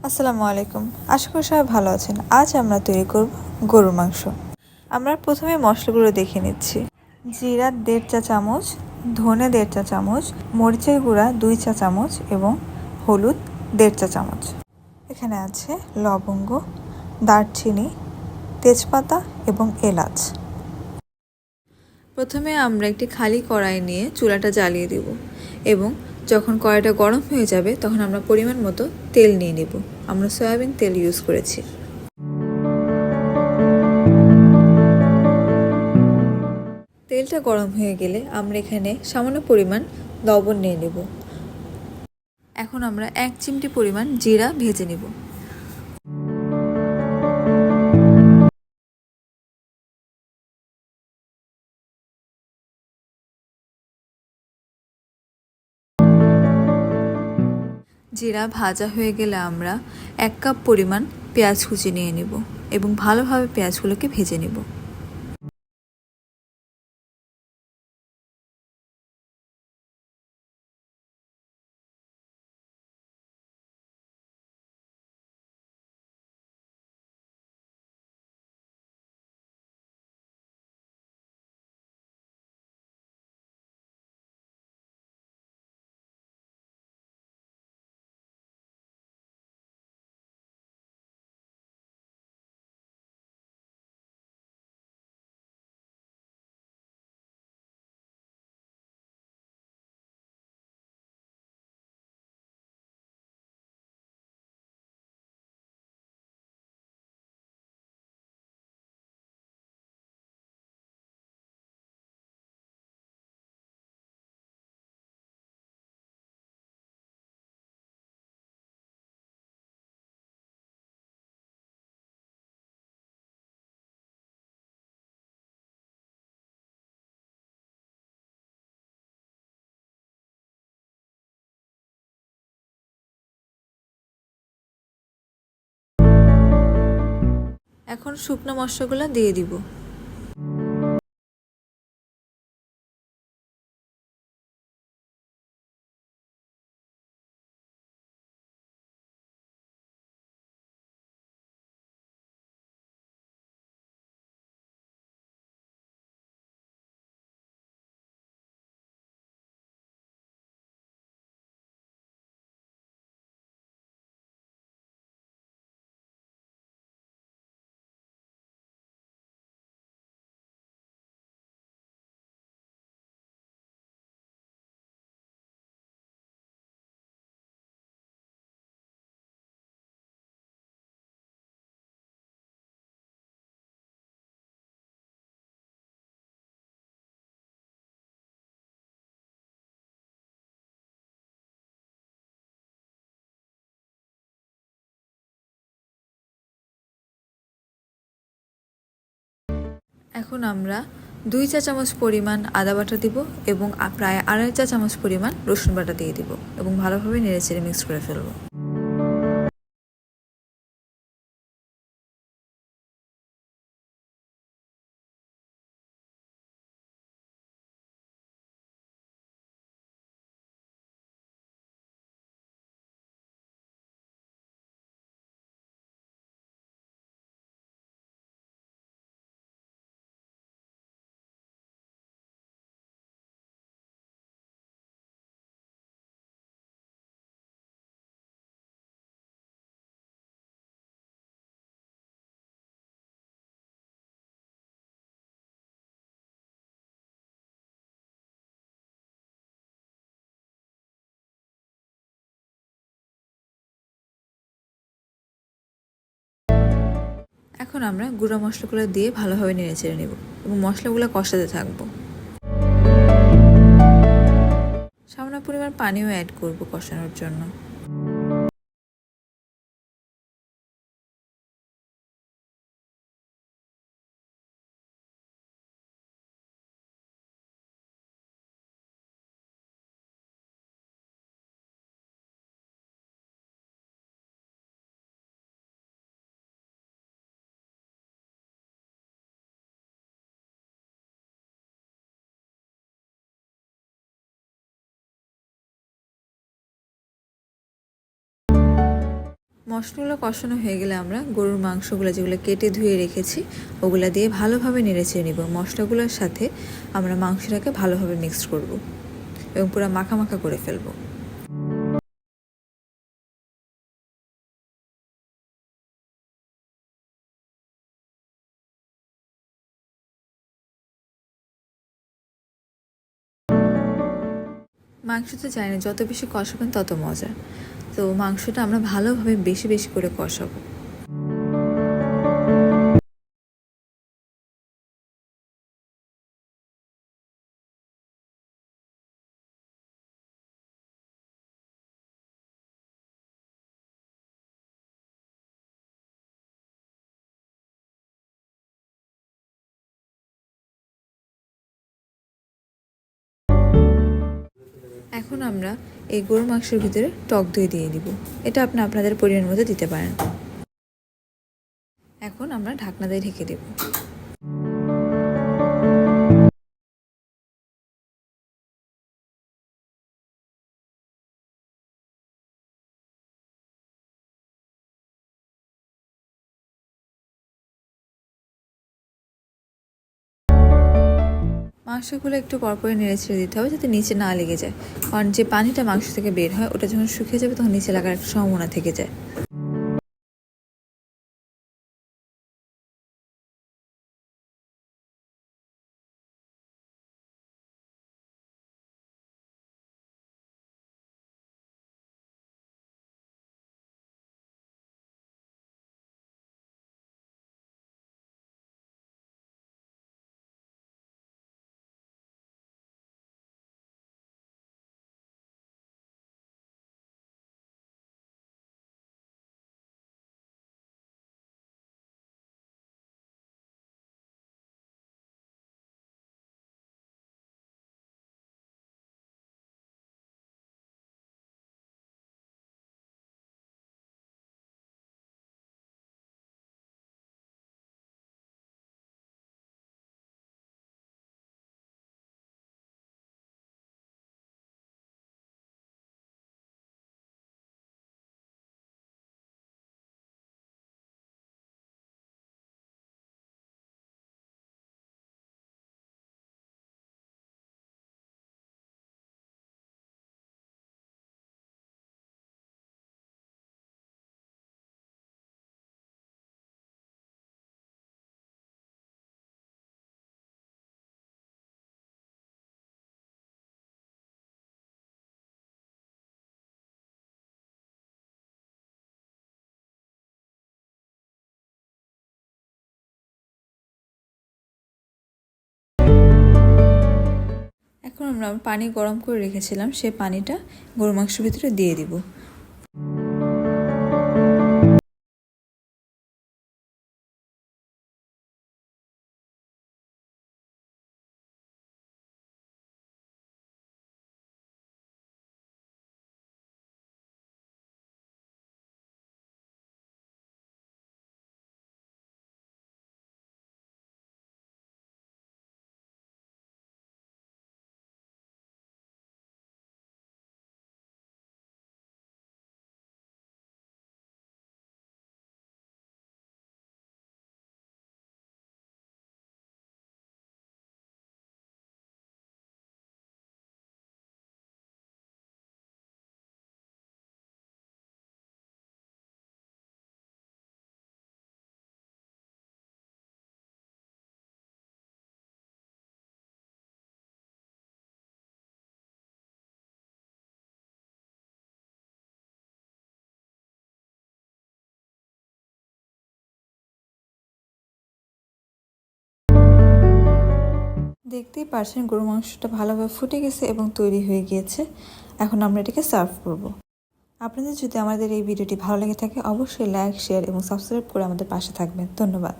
আসসালামু আলাইকুম। আশা করি সবাই ভালো আছেন। আজ আমরা তৈরি করব গরুর মাংস। আমরা প্রথমে মশলাগুলো দেখে নিচ্ছি। জিরা 1.5 চা চামচ, ধনে 1.5 চা চামচ, মরিচের গুঁড়া 2 চা চামচ এবং হলুদ 1.5 চা চামচ। এখানে আছে লবঙ্গ, দারচিনি, তেজপাতা এবং এলাচ। প্রথমে আমরা একটি খালি কড়াই নিয়ে চুলাটা জ্বালিয়ে দেব এবং যখন কড়াইটা গরম হয়ে যাবে তখন আমরা পরিমাণ মতো তেল নিয়ে নেব। আমরা সয়াবিন তেল ইউজ করেছি। তেলটা গরম হয়ে গেলে আমরা এখানে সামান্য পরিমাণ লবণ নিয়ে নেব। এখন আমরা 1 চিমটি পরিমাণ জিরা ভেজে নেব। জিরা ভাজা হয়ে গেলে আমরা 1 কাপ পরিমাণ পেঁয়াজ কুচি নিয়ে নেব এবং ভালোভাবে পেঁয়াজগুলোকে ভেজে নেব। এখন শুকনো মশলাগুলো দিয়ে দিব। এখন আমরা 2 চা চামচ পরিমাণ আদা বাটা দিব এবং প্রায় 2.5 চা চামচ পরিমাণ রসুন বাটা দিয়ে দিব এবং ভালোভাবে নেড়েচেড়ে মিক্স করে ফেলব। এখন আমরা গুঁড়া মশলাগুলো দিয়ে ভালোভাবে নেড়েচেড়ে নেব এবং মশলাগুলো কষাতে থাকবো। সামান্য পরিমাণ পানিও অ্যাড করব কষানোর জন্য। মশলাগুলো কষানো হয়ে গেলে আমরা গরুর মাংসগুলো যেগুলো কেটে ধুয়ে রেখেছি ওগুলো দিয়ে ভালোভাবে নেড়েচেড়ে নিব। মশলাগুলোর সাথে আমরা মাংসটাকে ভালোভাবে মিক্সড করব এবং পুরো মাখা মাখা করে ফেলবো। মাংস তো জানি না, যত বেশি কষাবেন তত মজা। তো মাংসটা আমরা ভালোভাবে বেশি বেশি করে কষাবো। এখন আমরা এই গরুর মাংসের ভিতরে টক দই দিয়ে দিব। এটা আপনাদের পরিমাণ মতো দিতে পারেন। এখন আমরা ঢাকনা দিয়ে ঢেকে দেব। মাংসগুলো একটু পরপরই নেড়ে ছেড়ে দিতে হবে যাতে নিচে না লেগে যায়, কারণ যে পানিটা মাংস থেকে বের হয় ওটা যখন শুকিয়ে যাবে তখন নিচে লাগার একটা সম্ভাবনা থেকে যায়। এখন আমরা পানি গরম করে রেখেছিলাম, সে পানিটা গরু মাংসের ভিতরে দিয়ে দিব। দেখতেই পারছেন গরু মাংসটা ভালোভাবে ফুটে গেছে এবং তৈরি হয়ে গিয়েছে। এখন আমরা এটাকে সার্ভ করব। আপনাদের যদি আমাদের এই ভিডিওটি ভালো লেগে থাকে অবশ্যই লাইক, শেয়ার এবং সাবস্ক্রাইব করে আমাদের পাশে থাকবেন। ধন্যবাদ।